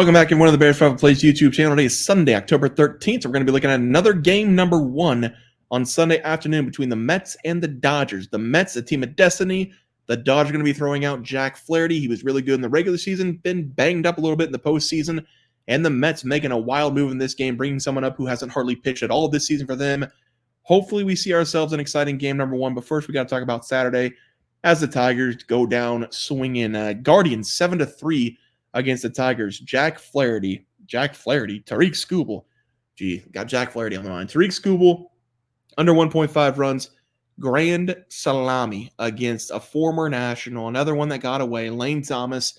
Welcome back in one of the Bears Private Plays YouTube channel. Today is Sunday, October 13th. So we're going to be looking at another game number one on Sunday afternoon between the Mets and the Dodgers. The Mets, a team of destiny. The Dodgers are going to be throwing out Jack Flaherty. He was really good in the regular season, been banged up a little bit in the postseason. And the Mets making a wild move in this game, bringing someone up who hasn't hardly pitched at all this season for them. Hopefully we see ourselves an exciting game number one. But first we got to talk about Saturday as the Tigers go down swinging. Guardians 7-3 against the Tigers. Jack Flaherty, Tariq Skubal. Got Jack Flaherty on the line. Tariq Skubal, under 1.5 runs. Grand salami against a former National. Another one that got away. Lane Thomas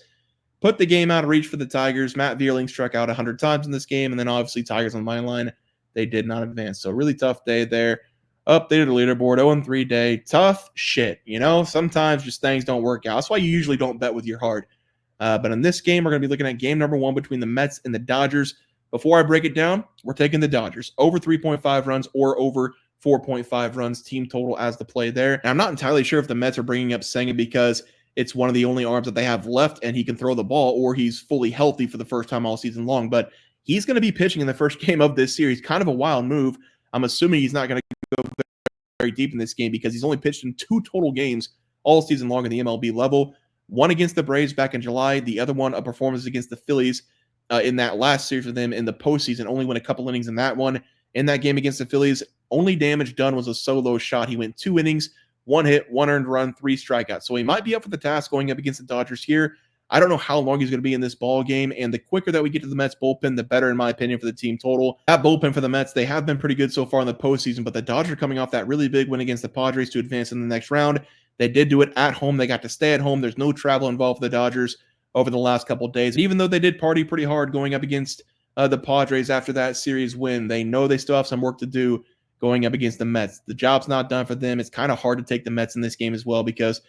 put the game out of reach for the Tigers. Matt Vierling struck out 100 times in this game. And then obviously Tigers on the money line. They did not advance. So really tough day there. Updated the leaderboard. 0-3 day. Tough shit. You know, sometimes just things don't work out. That's why you usually don't bet with your heart. But in this game, we're going to be looking at game number one between the Mets and the Dodgers. Before I break it down, we're taking the Dodgers. Over 3.5 runs or over 4.5 runs team total as the play there. And I'm not entirely sure if the Mets are bringing up Senga because it's one of the only arms that they have left and he can throw the ball, or he's fully healthy for the first time all season long. But he's going to be pitching in the first game of this series. Kind of a wild move. I'm assuming he's not going to go very deep in this game because he's only pitched in 2 total games all season long at the MLB level. One against the Braves back in July. The other one, a performance against the Phillies in that last series with them in the postseason. Only went a couple innings in that one. In that game against the Phillies, only damage done was a solo shot. He went 2 innings, 1 hit, 1 earned run, 3 strikeouts. So he might be up for the task going up against the Dodgers here. I don't know how long he's going to be in this ball game, and the quicker that we get to the Mets bullpen, the better, in my opinion, for the team total. That bullpen for the Mets, they have been pretty good so far in the postseason, but the Dodgers are coming off that really big win against the Padres to advance in the next round. They did do it at home. They got to stay at home. There's no travel involved for the Dodgers over the last couple of days. Even though they did party pretty hard going up against the Padres after that series win, they know they still have some work to do going up against the Mets. The job's not done for them. It's kind of hard to take the Mets in this game as well because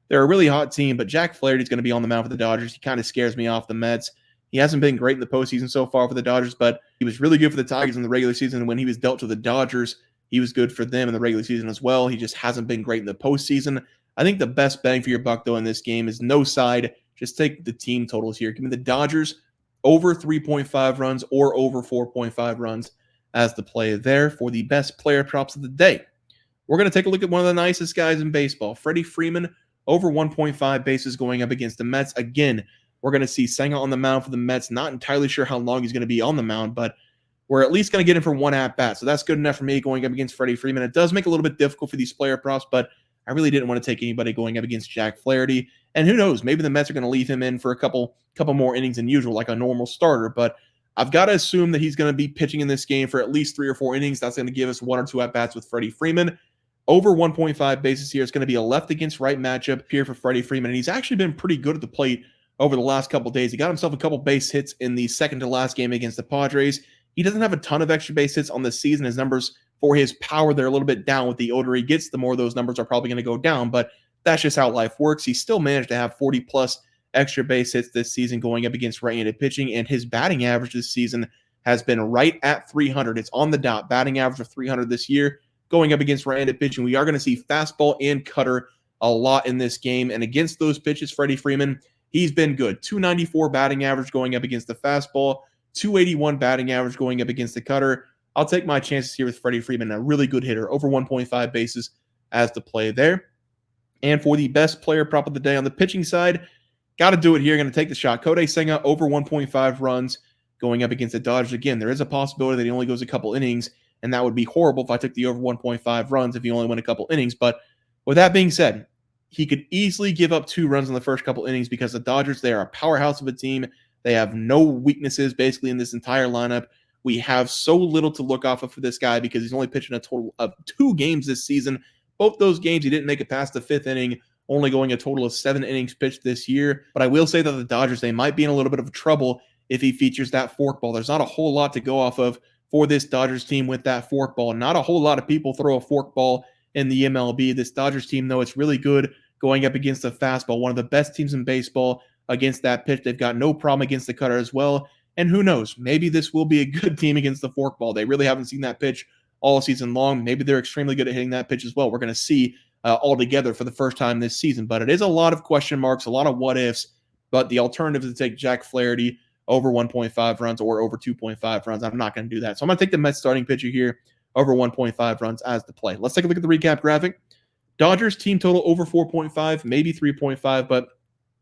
they're a really hot team, but Jack Flaherty is going to be on the mound for the Dodgers. He kind of scares me off the Mets. He hasn't been great in the postseason so far for the Dodgers, but he was really good for the Tigers in the regular season. When he was dealt to the Dodgers, he was good for them in the regular season as well. He just hasn't been great in the postseason. I think the best bang for your buck, though, in this game is no side. Just take the team totals here. Give me the Dodgers over 3.5 runs or over 4.5 runs as the play there for the best player props of the day. We're going to take a look at one of the nicest guys in baseball, Freddie Freeman, over 1.5 bases going up against the Mets. Again, we're going to see Senga on the mound for the Mets. Not entirely sure how long he's going to be on the mound, but we're at least going to get him for 1 at-bat. So that's good enough for me going up against Freddie Freeman. It does make it a little bit difficult for these player props, but I really didn't want to take anybody going up against Jack Flaherty. And who knows, maybe the Mets are going to leave him in for a couple more innings than usual, like a normal starter. But I've got to assume that he's going to be pitching in this game for at least 3 or 4 innings. That's going to give us 1 or 2 at-bats with Freddie Freeman. Over 1.5 bases here. It's going to be a left against right matchup here for Freddie Freeman. And he's actually been pretty good at the plate over the last couple of days. He got himself a couple base hits in the second to last game against the Padres. He doesn't have a ton of extra base hits on the season. His numbers for his power, they're a little bit down. With the older he gets, the more those numbers are probably going to go down. But that's just how life works. He still managed to have 40-plus extra base hits this season going up against right-handed pitching. And his batting average this season has been right at 300. It's on the dot. Batting average of 300 this year. Going up against right-handed pitching, we are going to see fastball and cutter a lot in this game. And against those pitches, Freddie Freeman, he's been good. 294 batting average going up against the fastball, 281 batting average going up against the cutter. I'll take my chances here with Freddie Freeman, a really good hitter, over 1.5 bases as the play there. And for the best player prop of the day on the pitching side, got to do it here. Going to take the shot. Kodai Senga over 1.5 runs going up against the Dodgers. Again, there is a possibility that he only goes a couple innings, and that would be horrible if I took the over 1.5 runs if he only went a couple innings. But with that being said, he could easily give up 2 runs in the first couple innings because the Dodgers, they are a powerhouse of a team. They have no weaknesses basically in this entire lineup. We have so little to look off of for this guy because he's only pitching a total of 2 games this season. Both those games, he didn't make it past the 5th inning, only going a total of 7 innings pitched this year. But I will say that the Dodgers, they might be in a little bit of trouble if he features that forkball. There's not a whole lot to go off of for this Dodgers team with that forkball. Not a whole lot of people throw a forkball in the MLB. This Dodgers team, though, it's really good going up against the fastball. One of the best teams in baseball against that pitch. They've got no problem against the cutter as well. And who knows, maybe this will be a good team against the forkball. They really haven't seen that pitch all season long. Maybe they're extremely good at hitting that pitch as well. We're going to see all together for the first time this season. But it is a lot of question marks, a lot of what ifs. But the alternative is to take Jack Flaherty over 1.5 runs or over 2.5 runs. I'm not going to do that. So I'm going to take the Mets starting pitcher here over 1.5 runs as the play. Let's take a look at the recap graphic. Dodgers team total over 4.5, maybe 3.5, but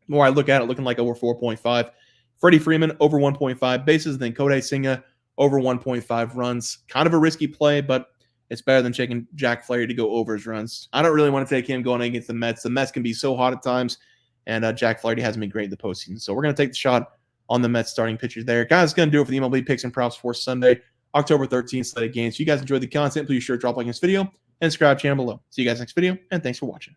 the more I look at it, looking like over 4.5. Freddie Freeman over 1.5 bases, then Kodai Senga over 1.5 runs. Kind of a risky play, but it's better than taking Jack Flaherty to go over his runs. I don't really want to take him going against the Mets. The Mets can be so hot at times, and Jack Flaherty hasn't been great in the postseason. So we're going to take the shot on the Mets starting pitchers there. Guys, going to do it for the MLB picks and props for Sunday, October 13th slate of games. If you guys enjoyed the content, please sure to drop a like on this video and subscribe to the channel below. See you guys next video, and thanks for watching.